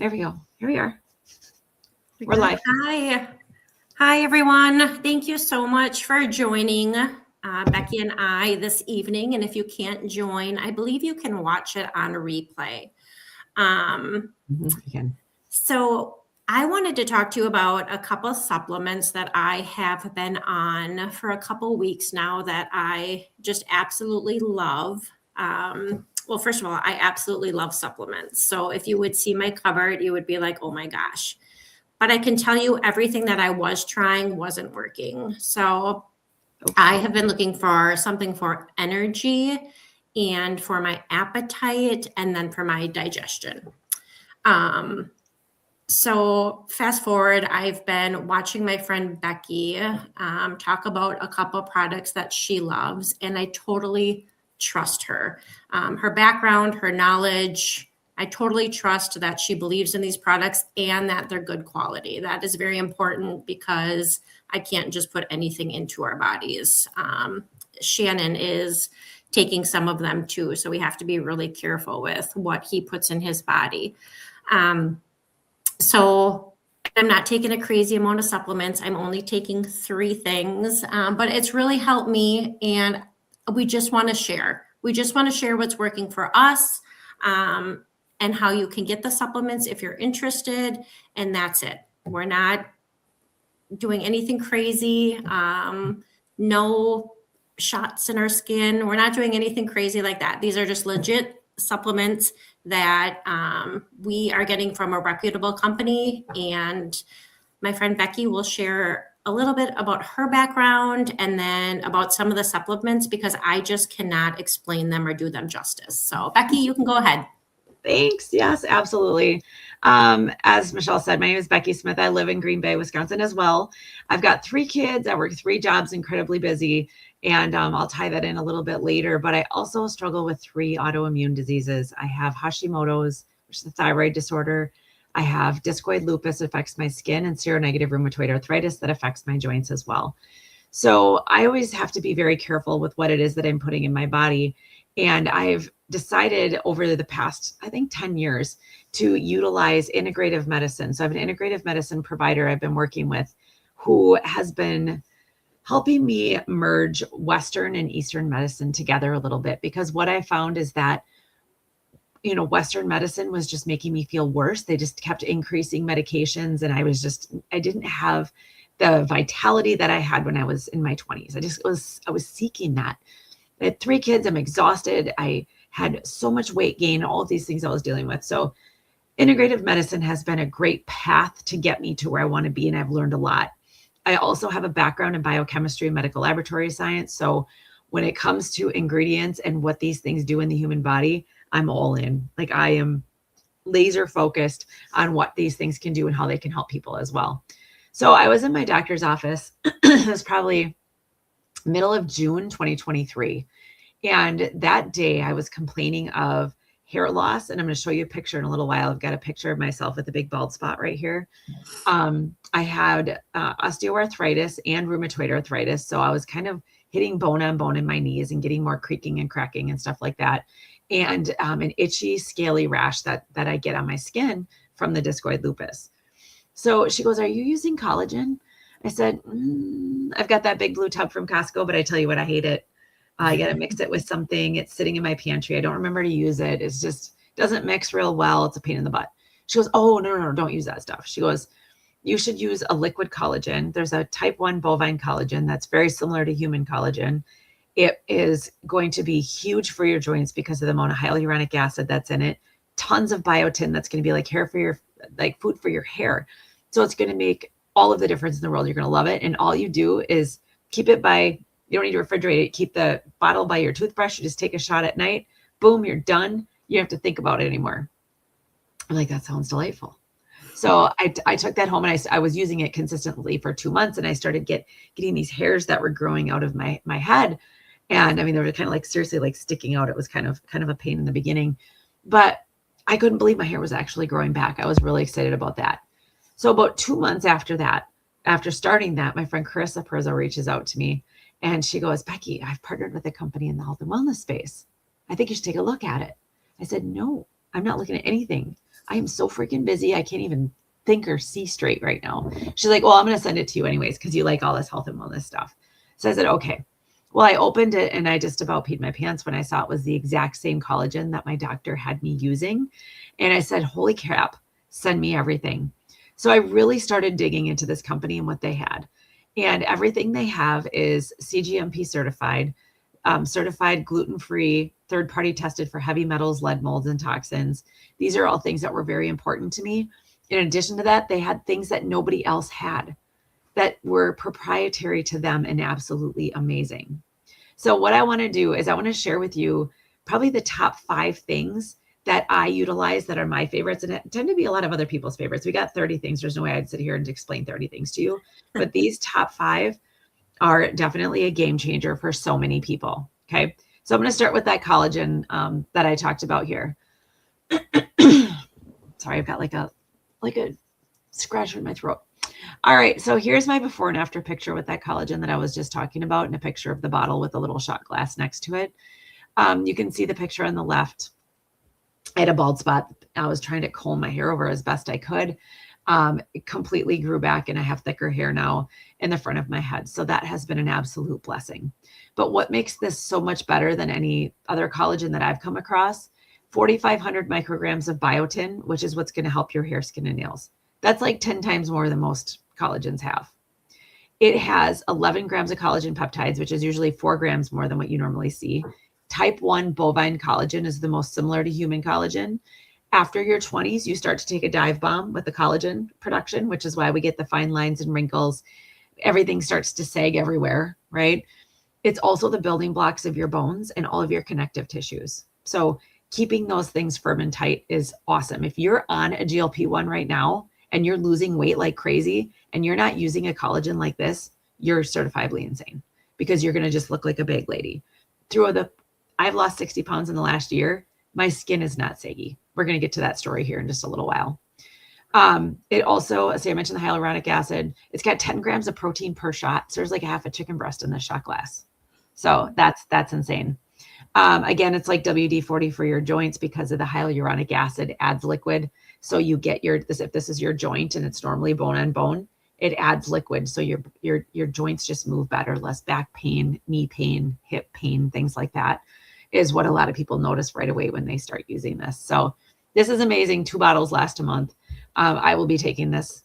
There we go. Here we are. We're live. Hi, everyone. Thank you so much for joining Becky and I this evening. And if you can't join, I believe you can watch it on replay. Again. So I wanted to talk to you about a couple of supplements that I have been on for a couple weeks now that I just absolutely love. Well, first of all, I absolutely love supplements. So if you would see my cupboard, you would be like, oh my gosh. But I can tell you everything that I was trying wasn't working. So I have been looking for something for energy and for my appetite and then for my digestion. So fast forward, I've been watching my friend Becky talk about a couple products that she loves, and I totally trust her. Her background, her knowledge, I totally trust that she believes in these products and that they're good quality. That is very important because I can't just put anything into our bodies. Shannon is taking some of them too, so we have to be really careful with what he puts in his body. So I'm not taking a crazy amount of supplements. I'm only taking 3 things, but it's really helped me. And we just want to share. We just want to share what's working for us and how you can get the supplements if you're interested. And that's it. We're not doing anything crazy. No shots in our skin. We're not doing anything crazy like that. These are just legit supplements that we are getting from a reputable company. And my friend Becky will share a little bit about her background and then about some of the supplements because I just cannot explain them or do them justice. So Becky, you can go ahead. Thanks. Yes, absolutely. As Michelle said, my name is Becky Smith. I live in Green Bay, Wisconsin as well. I've got 3 kids. I work 3 jobs, incredibly busy. And I'll tie that in a little bit later. But I also struggle with 3 autoimmune diseases. I have Hashimoto's, which is a thyroid disorder. I have discoid lupus that affects my skin and seronegative rheumatoid arthritis that affects my joints as well. So I always have to be very careful with what it is that I'm putting in my body. And I've decided over the past, I think 10 years to utilize integrative medicine. So I have an integrative medicine provider I've been working with who has been helping me merge Western and Eastern medicine together a little bit, because what I found is that, Western medicine was just making me feel worse. They just kept increasing medications. And I didn't have the vitality that I had when I was in my 20s. I was seeking that. I had 3 kids. I'm exhausted. I had so much weight gain, all of these things I was dealing with. So integrative medicine has been a great path to get me to where I want to be. And I've learned a lot. I also have a background in biochemistry and medical laboratory science. So when it comes to ingredients and what these things do in the human body, I'm all in. Like I am laser focused on what these things can do and how they can help people as well. So I was in my doctor's office. It was probably middle of June, 2023. And that day I was complaining of hair loss. And I'm going to show you a picture in a little while. I've got a picture of myself with a big bald spot right here. I had osteoarthritis and rheumatoid arthritis. So I was kind of hitting bone on bone in my knees and getting more creaking and cracking and stuff like that. And an itchy, scaly rash that I get on my skin from the discoid lupus. So she goes, "Are you using collagen?" I said, "I've got that big blue tub from Costco, but I tell you what, I hate it. I got to mix it with something. It's sitting in my pantry. I don't remember to use it. It's just doesn't mix real well. It's a pain in the butt." She goes, "Oh, no, don't use that stuff." She goes, "You should use a liquid collagen. There's a type 1 bovine collagen that's very similar to human collagen. It is going to be huge for your joints because of the amount of hyaluronic acid that's in it. Tons of biotin that's going to be like food for your hair. So it's going to make all of the difference in the world. You're going to love it. And all you do is keep it you don't need to refrigerate it. Keep the bottle by your toothbrush. You just take a shot at night. Boom, you're done. You don't have to think about it anymore." I'm like, that sounds delightful. So I took that home and I was using it consistently for 2 months, and I started getting these hairs that were growing out of my head. And I mean, they were kind of like seriously like sticking out. It was kind of a pain in the beginning, but I couldn't believe my hair was actually growing back. I was really excited about that. So about 2 months after that, after starting that, my friend Carissa Perzo reaches out to me and she goes, "Becky, I've partnered with a company in the health and wellness space. I think you should take a look at it." I said, "No, I'm not looking at anything. I'm so freaking busy. I can't even think or see straight right now. She's like, well, I'm going to send it to you anyways, because you like all this health and wellness stuff. So I said, okay. Well, I opened it and I just about peed my pants when I saw it was the exact same collagen that my doctor had me using. And I said, holy crap, send me everything. So I really started digging into this company and what they had. And everything they have is CGMP certified, certified gluten-free, third-party tested for heavy metals, lead, molds, and toxins. These are all things that were very important to me. In addition to that, they had things that nobody else had that were proprietary to them and absolutely amazing. So what I want to do is I want to share with you probably the top 5 things that I utilize that are my favorites, and it tend to be a lot of other people's favorites. We got 30 things. There's no way I'd sit here and explain 30 things to you, but these top 5 are definitely a game changer for so many people. Okay. So I'm going to start with that collagen that I talked about here. Sorry, I've got like a scratch in my throat. All right, so here's my before and after picture with that collagen that I was just talking about, and a picture of the bottle with a little shot glass next to it. You can see the picture on the left. I had a bald spot. I was trying to comb my hair over as best I could. It completely grew back, and I have thicker hair now in the front of my head. So that has been an absolute blessing. But what makes this so much better than any other collagen that I've come across, 4,500 micrograms of biotin, which is what's going to help your hair, skin, and nails. That's like 10 times more than most collagens have. It has 11 grams of collagen peptides, which is usually 4 grams more than what you normally see. Type 1 bovine collagen is the most similar to human collagen. After your 20s, you start to take a dive bomb with the collagen production, which is why we get the fine lines and wrinkles. Everything starts to sag everywhere, right? It's also the building blocks of your bones and all of your connective tissues. So keeping those things firm and tight is awesome. If you're on a GLP-1 right now and you're losing weight like crazy and you're not using a collagen like this, you're certifiably insane, because you're going to just look like a big lady. I've lost 60 pounds in the last year. My skin is not saggy. We're going to get to that story here in just a little while. It also, as I mentioned, the hyaluronic acid, it's got 10 grams of protein per shot. So there's like a half a chicken breast in this shot glass. So that's insane. Again, it's like WD-40 for your joints because of the hyaluronic acid adds liquid. So you get if this is your joint and it's normally bone on bone, it adds liquid. So your joints just move better, less back pain, knee pain, hip pain, things like that is what a lot of people notice right away when they start using this. So this is amazing. 2 bottles last a month. I will be taking this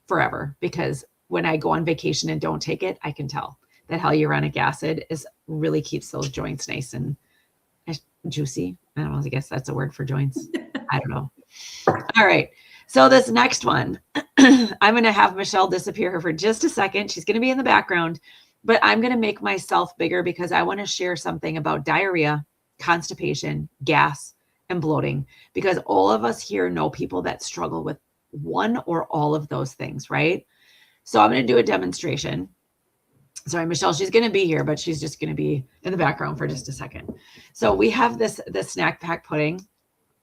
forever, because when I go on vacation and don't take it, I can tell that hyaluronic acid really keeps those joints nice and juicy. I don't know. I guess that's a word for joints. I don't know. All right. So this next one, I'm going to have Michelle disappear here for just a second. She's going to be in the background, but I'm going to make myself bigger because I want to share something about diarrhea, constipation, gas, and bloating, because all of us here know people that struggle with one or all of those things, right? So I'm going to do a demonstration. Sorry, Michelle, she's going to be here, but she's just going to be in the background for just a second. So we have this snack pack pudding,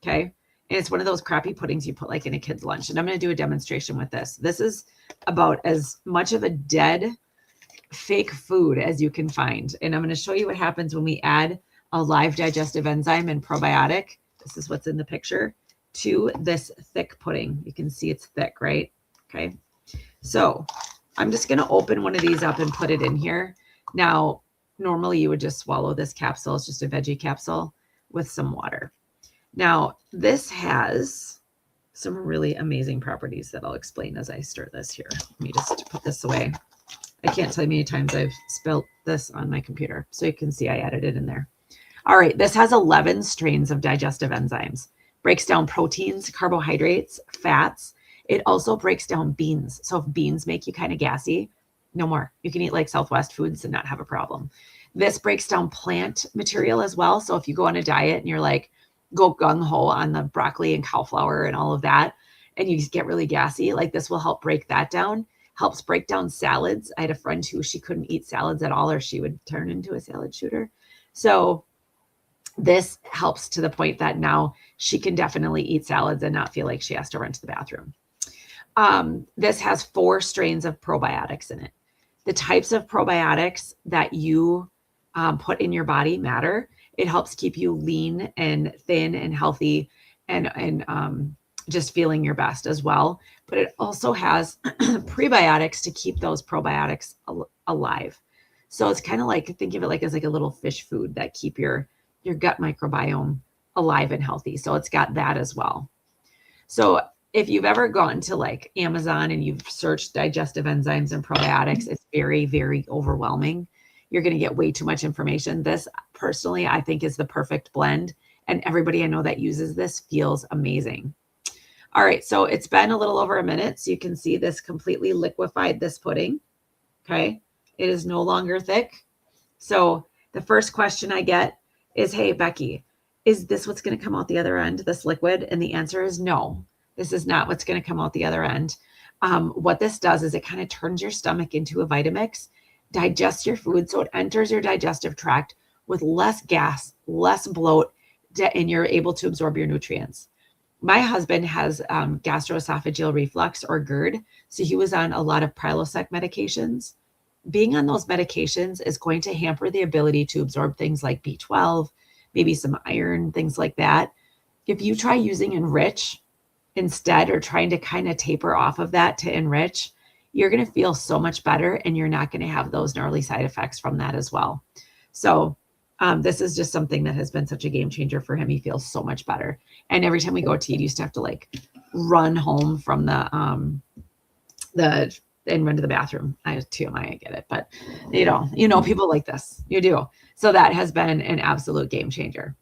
okay? And it's one of those crappy puddings you put like in a kid's lunch. And I'm going to do a demonstration with this. This is about as much of a dead fake food as you can find. And I'm going to show you what happens when we add a live digestive enzyme and probiotic. This is what's in the picture to this thick pudding. You can see it's thick, right? Okay. So I'm just going to open one of these up and put it in here. Now, normally you would just swallow this capsule. It's just a veggie capsule with some water. Now, this has some really amazing properties that I'll explain as I stir this here. Let me just put this away. I can't tell you how many times I've spilled this on my computer. So you can see I added it in there. All right, this has 11 strains of digestive enzymes. Breaks down proteins, carbohydrates, fats. It also breaks down beans. So if beans make you kind of gassy, no more. You can eat like Southwest foods and not have a problem. This breaks down plant material as well. So if you go on a diet and you're like, go gung-ho on the broccoli and cauliflower and all of that, and you just get really gassy, like this will help break that down. Helps break down salads. I had a friend who she couldn't eat salads at all, or she would turn into a salad shooter. So this helps to the point that now she can definitely eat salads and not feel like she has to run to the bathroom. This has 4 strains of probiotics in it. The types of probiotics that you put in your body matter. It helps keep you lean and thin and healthy and just feeling your best as well. But it also has prebiotics to keep those probiotics alive. So it's kind of like, think of it like as like a little fish food that keep your gut microbiome alive and healthy. So it's got that as well. So if you've ever gone to like Amazon and you've searched digestive enzymes and probiotics, it's very, very overwhelming. You're going to get way too much information. This personally, I think is the perfect blend. And everybody I know that uses this feels amazing. All right. So it's been a little over a minute. So you can see this completely liquefied this pudding. Okay. It is no longer thick. So the first question I get is, hey, Becky, is this what's going to come out the other end, this liquid? And the answer is no, this is not what's going to come out the other end. What this does is it kind of turns your stomach into a Vitamix, digests your food. So it enters your digestive tract with less gas, less bloat, and you're able to absorb your nutrients. My husband has gastroesophageal reflux or GERD. So he was on a lot of Prilosec medications. Being on those medications is going to hamper the ability to absorb things like B12, maybe some iron, things like that. If you try using Enrich instead, or trying to kind of taper off of that to Enrich, you're going to feel so much better, and you're not going to have those gnarly side effects from that as well. So this is just something that has been such a game changer for him. He feels so much better. And every time we go to eat, he used to have to like run home from the and run to the bathroom. TMI, I get it, but you know, people like this, you do. So that has been an absolute game changer.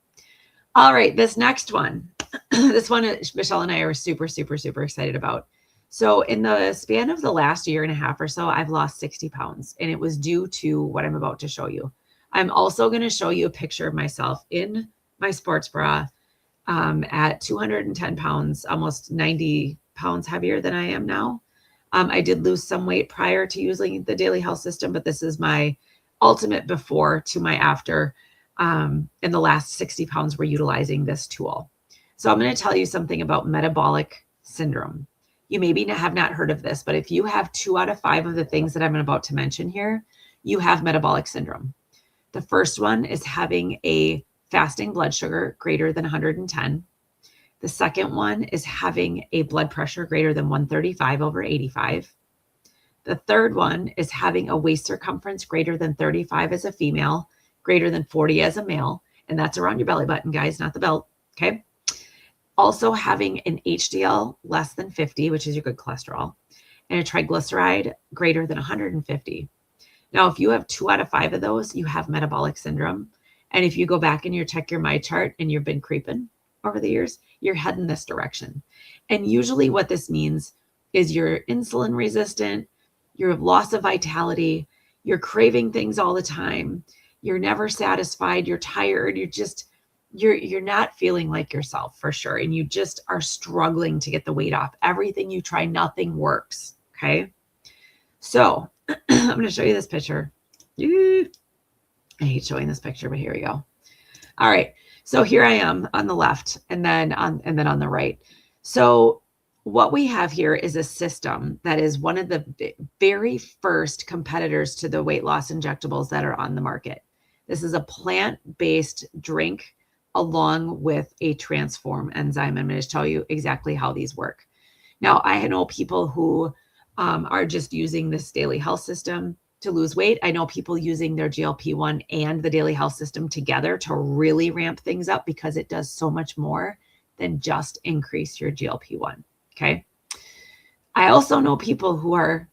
All right, this next one, this one, Michelle and I are super, super, super excited about. So in the span of the last year and a half or so, I've lost 60 pounds, and it was due to what I'm about to show you. I'm also going to show you a picture of myself in my sports bra at 210 pounds, almost 90 pounds heavier than I am now. I did lose some weight prior to using the Daily Health System, but this is my ultimate before to my after. In the last 60 pounds, we're utilizing this tool. So I'm going to tell you something about metabolic syndrome. You maybe have not heard of this, but if you have 2 out of 5 of the things that I'm about to mention here, you have metabolic syndrome. The first one is having a fasting blood sugar greater than 110. The second one is having a blood pressure greater than 135/85. The third one is having a waist circumference greater than 35 as a female, greater than 40 as a male. And that's around your belly button, guys, not the belt. Okay. Also having an HDL less than 50, which is your good cholesterol, and a triglyceride greater than 150. Now, if you have 2 out of 5 of those, you have metabolic syndrome. And if you go back and you check your My Chart and you've been creeping over the years, you're heading this direction. And usually what this means is you're insulin resistant, you're loss of vitality, you're craving things all the time, you're never satisfied, you're tired, you're not feeling like yourself for sure. And you just are struggling to get the weight off. Everything you try, nothing works. Okay. So I'm going to show you this picture. I hate showing this picture, but here we go. All right. So here I am on the left and then on the right. So what we have here is a system that is one of the very first competitors to the weight loss injectables that are on the market. This is a plant-based drink along with a transform enzyme. I'm going to tell you exactly how these work. Now, I know people who are just using this Daily Health System to lose weight. I know people using their GLP-1 and the Daily Health System together to really ramp things up, because it does so much more than just increase your GLP-1. Okay. I also know people who are,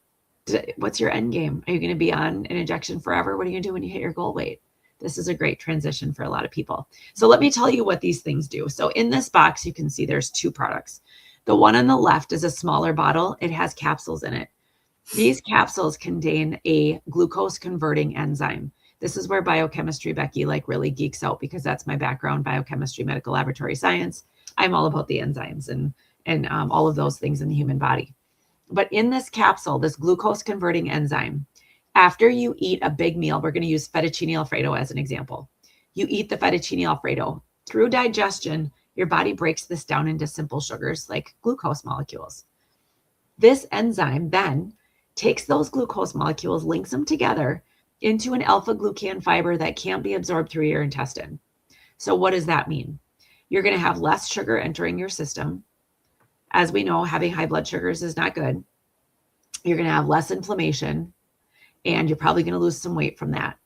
what's your end game? Are you going to be on an injection forever? What are you going to do when you hit your goal weight? This is a great transition for a lot of people. So let me tell you what these things do. So in this box, you can see there's 2 products. The one on the left is a smaller bottle. It has capsules in it. These capsules contain a glucose converting enzyme. This is where biochemistry Becky like really geeks out, because that's my background, biochemistry, medical laboratory science. I'm all about the enzymes and all of those things in the human body. But in this capsule, this glucose converting enzyme, after you eat a big meal, we're going to use fettuccine Alfredo as an example. You eat the fettuccine Alfredo. Through digestion, your body breaks this down into simple sugars like glucose molecules. This enzyme then takes those glucose molecules, links them together into an alpha-glucan fiber that can't be absorbed through your intestine. So what does that mean? You're going to have less sugar entering your system. As we know, having high blood sugars is not good. You're going to have less inflammation, and you're probably going to lose some weight from that.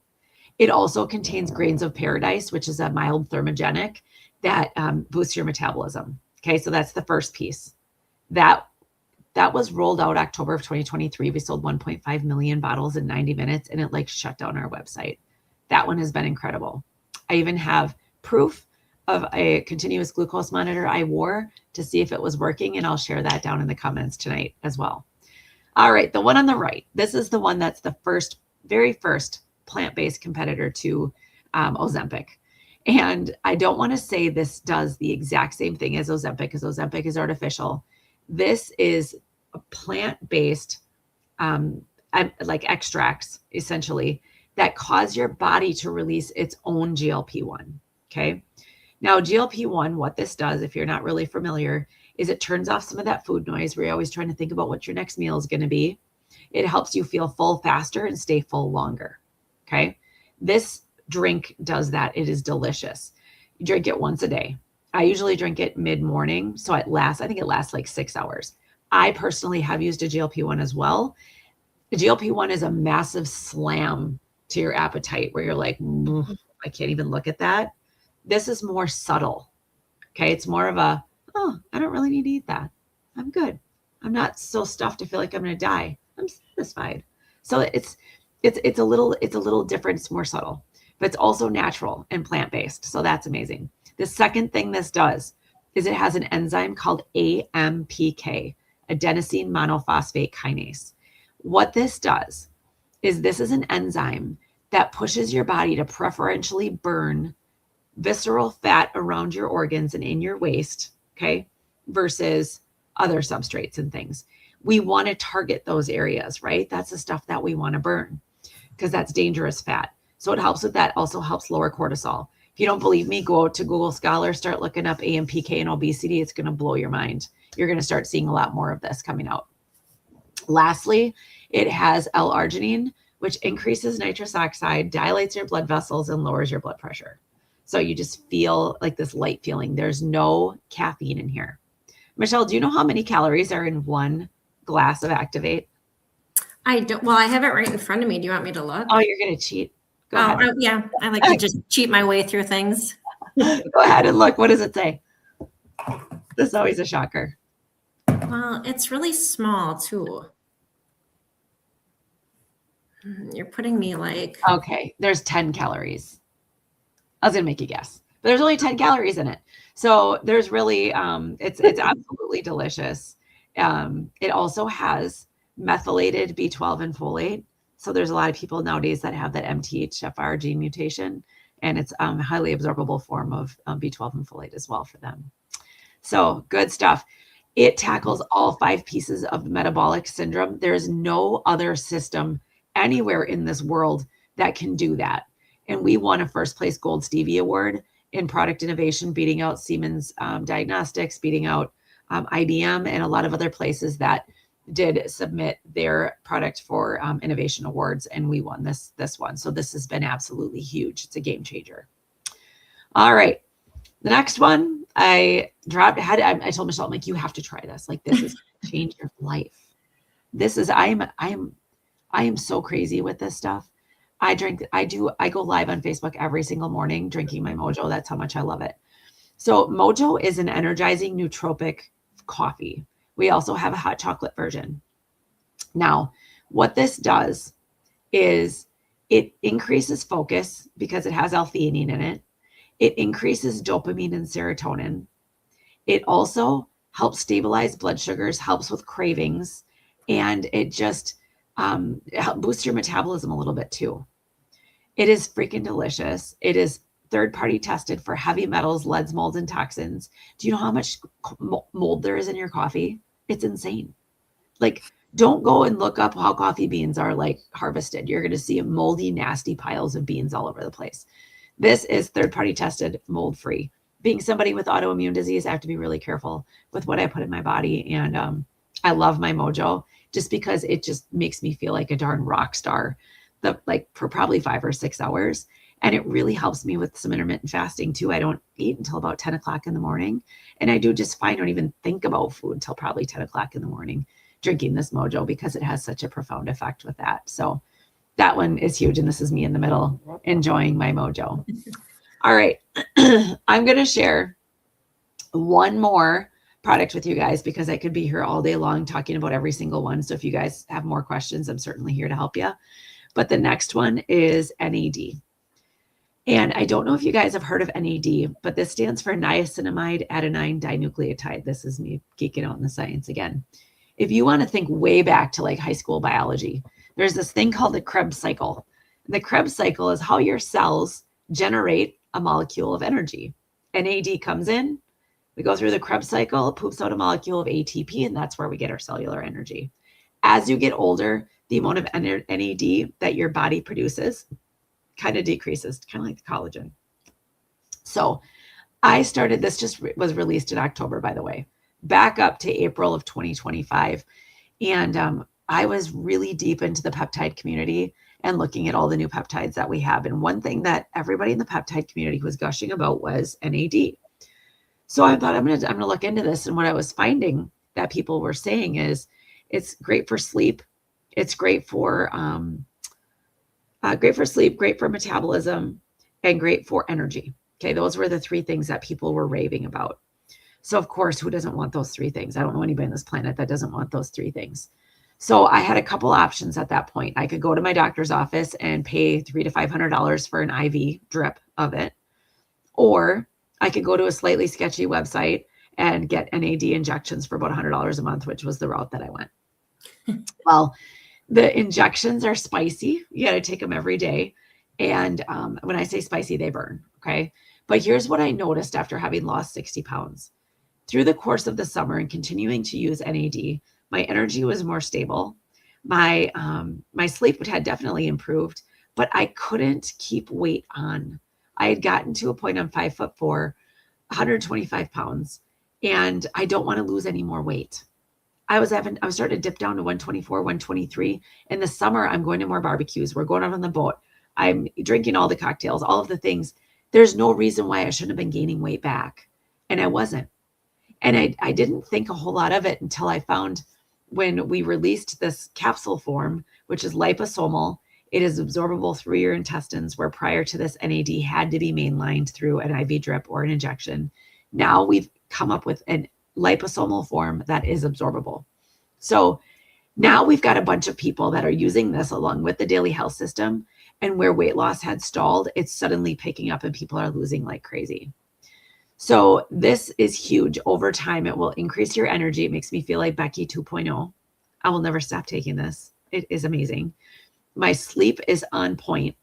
It also contains grains of paradise, which is a mild thermogenic that boosts your metabolism. Okay, so that's the first piece. That was rolled out October of 2023. We sold 1.5 million bottles in 90 minutes, and it like shut down our website. That one has been incredible. I even have proof of a continuous glucose monitor I wore to see if it was working, and I'll share that down in the comments tonight as well. All right, the one on the right. This is the one that's the very first plant-based competitor to Ozempic. And I don't want to say this does the exact same thing as Ozempic, because Ozempic is artificial. This is a plant-based, like extracts, essentially, that cause your body to release its own GLP-1. Okay. Now, GLP-1, what this does, if you're not really familiar, is it turns off some of that food noise where you're always trying to think about what your next meal is going to be. It helps you feel full faster and stay full longer. Okay. This drink does that. It is delicious. You drink it once a day. I usually drink it mid-morning. So I think it lasts like 6 hours. I personally have used a GLP-1 as well. The GLP-1 is a massive slam to your appetite where you're like, I can't even look at that. This is more subtle. Okay. It's more of a, oh, I don't really need to eat that. I'm good. I'm not so stuffed to feel like I'm going to die. I'm satisfied. So it's a little different. It's more subtle, but it's also natural and plant-based. So that's amazing. The second thing this does is it has an enzyme called AMPK, adenosine monophosphate kinase. What this does is this is an enzyme that pushes your body to preferentially burn visceral fat around your organs and in your waist, okay, versus other substrates and things. We want to target those areas, right? That's the stuff that we want to burn because that's dangerous fat. So it helps with that, also helps lower cortisol. If you don't believe me, go out to Google Scholar, start looking up AMPK and obesity. It's going to blow your mind. You're going to start seeing a lot more of this coming out. Lastly, it has L-arginine, which increases nitrous oxide, dilates your blood vessels, and lowers your blood pressure. So you just feel like this light feeling. There's no caffeine in here. Michelle, do you know how many calories are in one glass of Activate? I don't. Well, I have it right in front of me. Do you want me to look? Oh, you're going to cheat. Go ahead. Yeah. I like to just cheat my way through things. Go ahead and look. What does it say? This is always a shocker. Well, it's really small too. You're putting me like. Okay. There's 10 calories. I was going to make you guess, but there's only 10 calories in it. So there's really, it's absolutely delicious. It also has methylated B12 and folate. So there's a lot of people nowadays that have that MTHFR gene mutation, and it's a highly absorbable form of B12 and folate as well for them. So good stuff. It tackles all 5 pieces of the metabolic syndrome. There's no other system anywhere in this world that can do that. And we won a first place Gold Stevie Award in product innovation, beating out Siemens Diagnostics, beating out IBM, and a lot of other places that did submit their product for innovation awards, and we won this one. So this has been absolutely huge. It's a game changer. All right, the next one I told Michelle, I'm like, you have to try this. Like, this is gonna change your life. This is I am so crazy with this stuff. I go live on Facebook every single morning drinking my Mojo. That's how much I love it. So Mojo is an energizing nootropic coffee. We also have a hot chocolate version. Now, what this does is it increases focus because it has L-theanine in it. It increases dopamine and serotonin. It also helps stabilize blood sugars, helps with cravings, and it just boosts your metabolism a little bit too. It is freaking delicious. It is third-party tested for heavy metals, leads, molds, and toxins. Do you know how much mold there is in your coffee? It's insane. Like, don't go and look up how coffee beans are like harvested. You're going to see moldy, nasty piles of beans all over the place. This is third-party tested, mold-free. Being somebody with autoimmune disease, I have to be really careful with what I put in my body. And I love my Mojo just because it just makes me feel like a darn rock star, for probably 5 or 6 hours. And it really helps me with some intermittent fasting too. I don't eat until about 10 o'clock in the morning. And I do just fine. I don't even think about food until probably 10 o'clock in the morning, drinking this Mojo, because it has such a profound effect with that. So that one is huge. And this is me in the middle enjoying my Mojo. All right. I'm going to share one more product with you guys because I could be here all day long talking about every single one. So if you guys have more questions, I'm certainly here to help you. But the next one is NAD. And I don't know if you guys have heard of NAD, but this stands for niacinamide adenine dinucleotide. This is me geeking out in the science again. If you want to think way back to like high school biology, there's this thing called the Krebs cycle. The Krebs cycle is how your cells generate a molecule of energy. NAD comes in, we go through the Krebs cycle, it poops out a molecule of ATP, and that's where we get our cellular energy. As you get older, the amount of NAD that your body produces kind of decreases, kind of like the collagen. So I started, this just was released in October, by the way, back up to April of 2025. And I was really deep into the peptide community and looking at all the new peptides that we have. And one thing that everybody in the peptide community was gushing about was NAD. So I thought I'm gonna look into this. And what I was finding that people were saying is it's great for sleep. It's great for sleep, great for metabolism, and great for energy. Okay, those were the three things that people were raving about. So of course, who doesn't want those three things? I don't know anybody on this planet that doesn't want those three things. So I had a couple options at that point. I could go to my doctor's office and pay $300 to $500 for an IV drip of it, or I could go to a slightly sketchy website and get NAD injections for about $100 a month, which was the route that I went. Well, the injections are spicy. You got to take them every day. And when I say spicy, they burn. Okay. But here's what I noticed after having lost 60 pounds. Through the course of the summer and continuing to use NAD, my energy was more stable. My sleep had definitely improved, but I couldn't keep weight on. I had gotten to a point, I'm 5'4", 125 pounds, and I don't want to lose any more weight. I was starting to dip down to 124, 123. In the summer, I'm going to more barbecues. We're going out on the boat. I'm drinking all the cocktails, all of the things. There's no reason why I shouldn't have been gaining weight back. And I wasn't. And I didn't think a whole lot of it until I found when we released this capsule form, which is liposomal. It is absorbable through your intestines, where prior to this, NAD had to be mainlined through an IV drip or an injection. Now we've come up with a liposomal form that is absorbable. So now we've got a bunch of people that are using this along with the daily health system, and where weight loss had stalled, it's suddenly picking up and people are losing like crazy. So this is huge. Over time, it will increase your energy. It makes me feel like Becky 2.0. I will never stop taking this. It is amazing. My sleep is on point,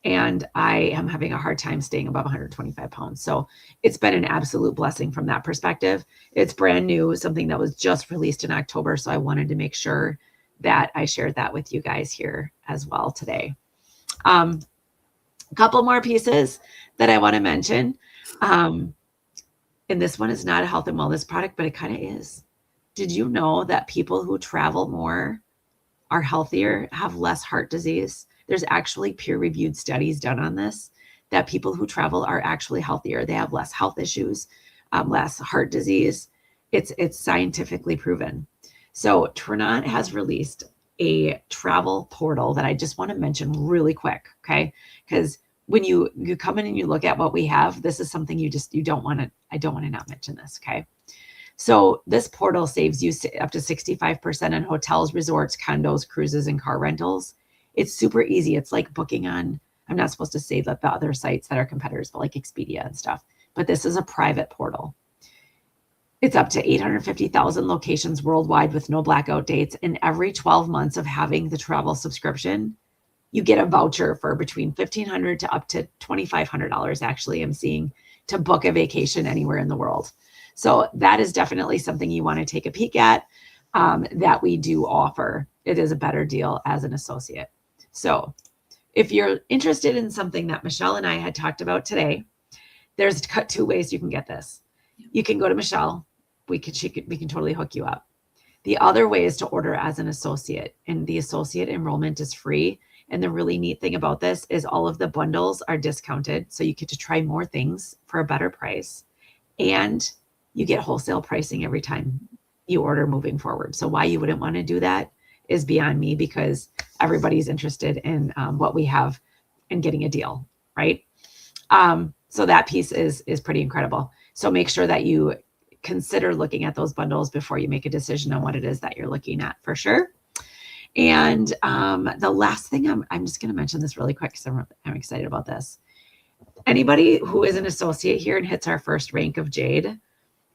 and I am having a hard time staying above 125 pounds. So it's been an absolute blessing from that perspective. It's brand new, something that was just released in October. So I wanted to make sure that I shared that with you guys here as well today. A couple more pieces that I want to mention. And this one is not a health and wellness product, but it kind of is. Did you know that people who travel more are healthier, have less heart disease? There's actually peer-reviewed studies done on this, that people who travel are actually healthier. They have less health issues, less heart disease. It's scientifically proven. So Tranont has released a travel portal that I just want to mention really quick, okay? Because when you come in and you look at what we have, this is something I don't want to not mention this, okay? So this portal saves you up to 65% in hotels, resorts, condos, cruises, and car rentals. It's super easy. It's like booking on, I'm not supposed to say that the other sites that are competitors, but like Expedia and stuff. But this is a private portal. It's up to 850,000 locations worldwide with no blackout dates. And every 12 months of having the travel subscription, you get a voucher for between $1,500 to up to $2,500, actually, I'm seeing, to book a vacation anywhere in the world. So that is definitely something you want to take a peek at, that we do offer. It is a better deal as an associate. So if you're interested in something that Michelle and I had talked about today, there's two ways you can get this. You can go to Michelle. We can totally hook you up. The other way is to order as an associate, and the associate enrollment is free. And the really neat thing about this is all of the bundles are discounted. So you get to try more things for a better price. And you get wholesale pricing every time you order moving forward. So why you wouldn't want to do that is beyond me, because everybody's interested in what we have and getting a deal, right? So that piece is pretty incredible. So make sure that you consider looking at those bundles before you make a decision on what it is that you're looking at, for sure. And the last thing, I'm just going to mention this really quick because I'm excited about this. Anybody who is an associate here and hits our first rank of Jade,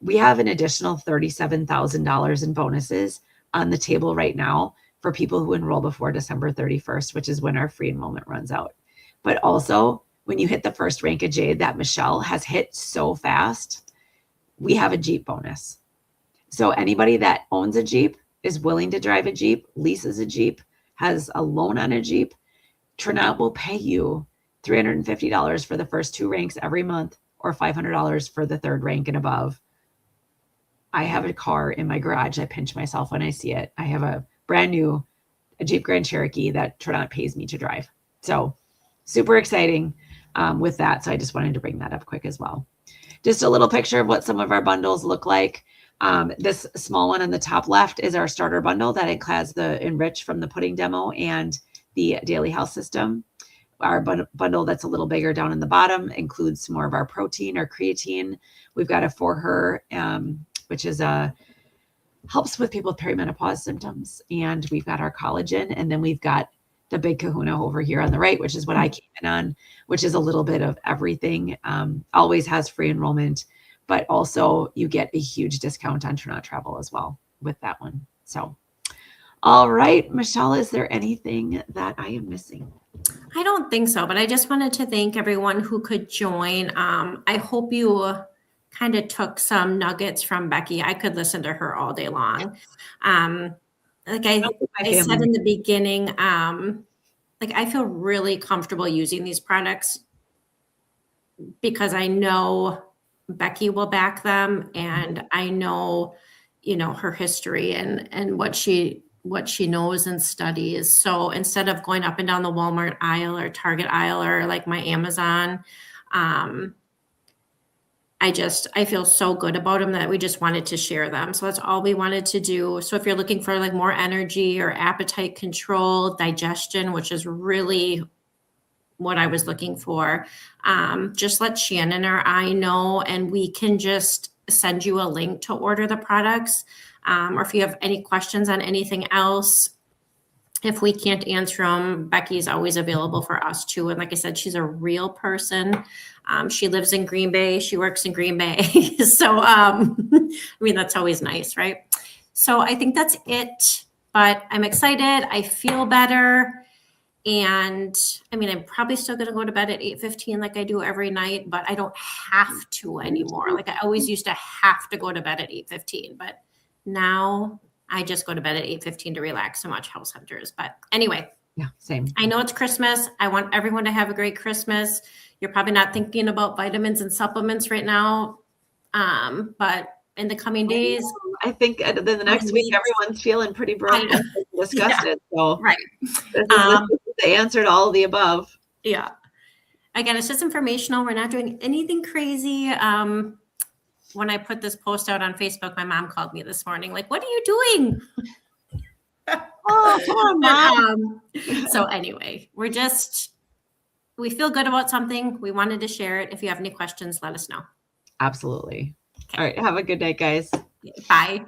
we have an additional $37,000 in bonuses on the table right now for people who enroll before December 31st, which is when our free enrollment runs out. But also, when you hit the first rank of Jade that Michelle has hit so fast, we have a Jeep bonus. So anybody that owns a Jeep, is willing to drive a Jeep, leases a Jeep, has a loan on a Jeep, Trinont will pay you $350 for the first 2 ranks every month, or $500 for the 3rd rank and above. I have a car in my garage. I pinch myself when I see it. I have a brand new Jeep Grand Cherokee that Trinont pays me to drive. So super exciting with that. So I just wanted to bring that up quick as well. Just a little picture of what some of our bundles look like. This small one on the top left is our starter bundle that includes the Enrich from the pudding demo and the Daily Health System. Our bundle that's a little bigger down in the bottom includes more of our protein or creatine. We've got a For Her, which is helps with people with perimenopause symptoms. And we've got our collagen. And then we've got the Big Kahuna over here on the right, which is what I came in on, which is a little bit of everything. Always has free enrollment, but also you get a huge discount on Trinont Travel as well with that one. So, all right, Michelle, is there anything that I am missing? I don't think so, but I just wanted to thank everyone who could join. I hope you kind of took some nuggets from Becky. I could listen to her all day long. Like I said in the beginning, like I feel really comfortable using these products because I know Becky will back them, and I know, her history and what she knows and studies. So instead of going up and down the Walmart aisle or Target aisle or like my Amazon, I feel so good about them that we just wanted to share them. So that's all we wanted to do. So if you're looking for like more energy or appetite control, digestion, which is really what I was looking for, just let Shannon or I know, and we can just send you a link to order the products. Or if you have any questions on anything else, if we can't answer them, Becky's always available for us too. And like I said, she's a real person. She lives in Green Bay. She works in Green Bay. So, I mean, that's always nice, right? So I think that's it, but I'm excited. I feel better. And I mean, I'm probably still going to go to bed at 8:15 like I do every night, but I don't have to anymore. Like I always used to have to go to bed at 8:15, but now I just go to bed at 8:15 to relax and watch House Hunters. But anyway, yeah, same. I know it's Christmas. I want everyone to have a great Christmas. You're probably not thinking about vitamins and supplements right now, but in the coming days, I think then the next week everyone's feeling pretty broken and disgusted. Yeah. So right, this is the answer to all of the above. Yeah. Again, it's just informational. We're not doing anything crazy. When I put this post out on Facebook, my mom called me this morning, like, "What are you doing?" Oh, come on, Mom. So anyway, we feel good about something. We wanted to share it. If you have any questions, let us know. Absolutely. Okay. All right. Have a good night, guys. Bye.